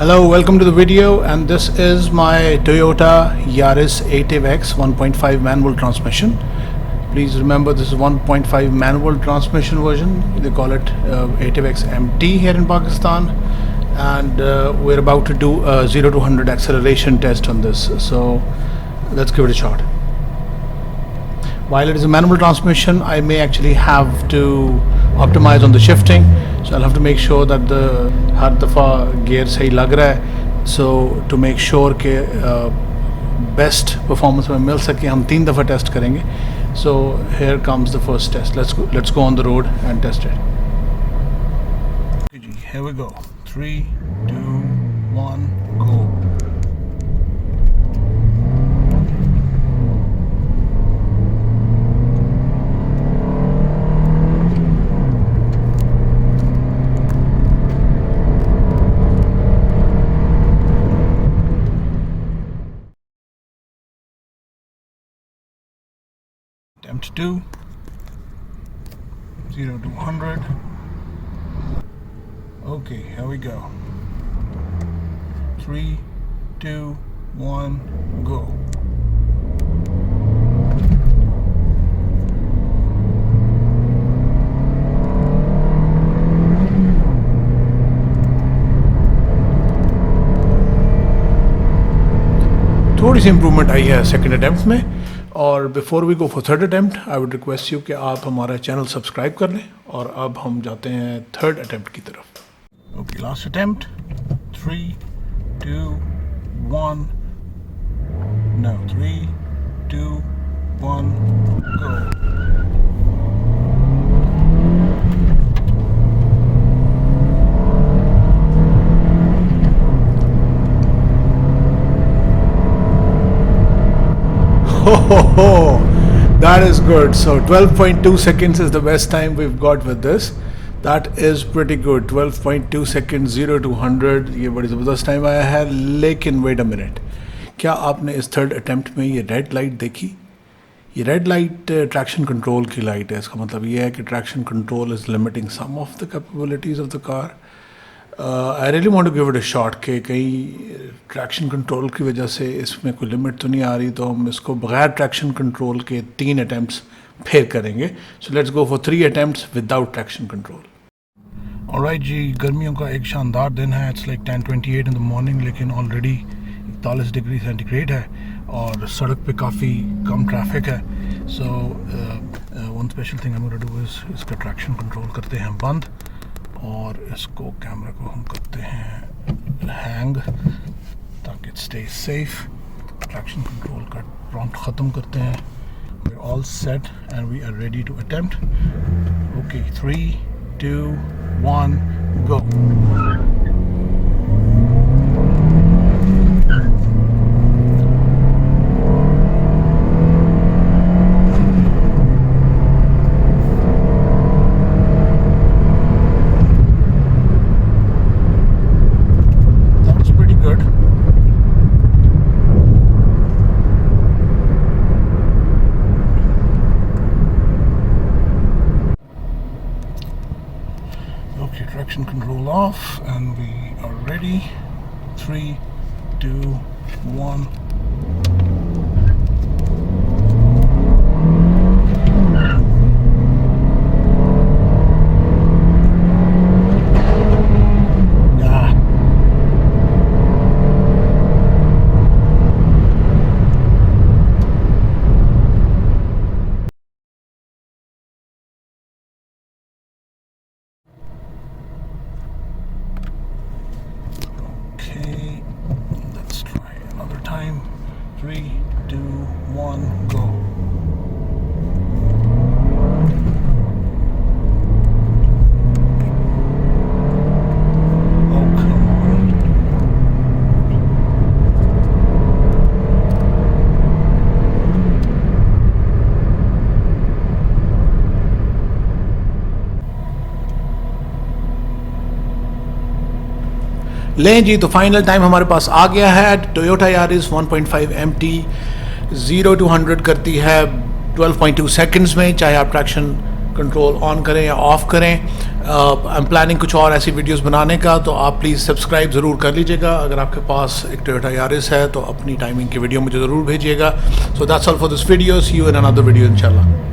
Hello, welcome to the video, and this is my Toyota Yaris ATIVX 1.5 manual transmission. Please remember this is 1.5 manual transmission version. They call it ATIVX MT here in Pakistan, and we're about to do a 0 to 100 acceleration test on this. So let's give it a shot. While it is a manual transmission, I may actually have to optimize on the shifting, so I'll have to make sure that the हर दफ़ा gear सही लग रहा है. So to make sure कि best performance में मिल सके, हम 3 दफ़ा test करेंगे. So here comes the first test. Let's go on the road and test it. Here we go. 3, 2, 1, go. Attempt 2, 0 to 100. Okay, here we go. 3, 2, 1, go. थोड़ी सी improvement आई है second attempt में. और before we go for third attempt, I would request you कि आप हमारा channel subscribe कर लें. और अब हम जाते हैं थर्ड अटैम्प्ट की तरफ. Okay, last attempt. 3, 2, 1. No, 3, 2, 1, go. Oh, that is good. So 12.2 seconds is the best time we've got with this. That is pretty good. 12.2 seconds 0 to 100. ये बड़ी ज़बरदस्त टाइम आया है. लेकिन वेट अ मिनट, क्या आपने इस थर्ड अटैम्प्ट में ये रेड लाइट देखी? ये रेड लाइट ट्रैक्शन कंट्रोल की लाइट है. इसका मतलब ये है कि traction control is limiting some of the capabilities of the car. I really want to give it a shot कि कहीं ट्रैक्शन कंट्रोल की वजह से इसमें कोई लिमिट तो नहीं आ रही, तो हम इसको बगैर ट्रैक्शन कंट्रोल के 3 अटैम्प्ट्स फिर करेंगे. So let's go for 3 attempts without traction control. Alright जी, गर्मियों का एक शानदार दिन है. It's like 10:28 in the morning, लेकिन ऑलरेडी 41 डिग्री सेंटीग्रेड है और सड़क पे काफ़ी कम ट्रैफिक है. So one special thing I am going to do is इसका ट्रैक्शन कंट्रोल करते हैं बंद, और इसको कैमरा को हम करते हैं हैंग ताकि it stay safe. Traction control का प्रॉम्प्ट ख़त्म करते हैं. We all set and we are ready to attempt. Okay, 3, 2, 1, go. Traction control off, and we are ready. 3, 2, 1. Let's try another time. 3, 2, 1, go. Oh, come on. लें जी, तो final time हमारे पास आ गया है. Toyota Yaris 1.5 MT 0 to 100 करती है 12.2 seconds में, चाहे आप ट्रैक्शन कंट्रोल ऑन करें या ऑफ़ करें। आई एम प्लानिंग कुछ और ऐसी वीडियोस बनाने का, तो आप प्लीज़ सब्सक्राइब ज़रूर कर लीजिएगा। अगर आपके पास एक टोयोटा यारिस है तो अपनी टाइमिंग की वीडियो मुझे ज़रूर भेजिएगा। So that's all for this video, see you in another video इंशाल्लाह।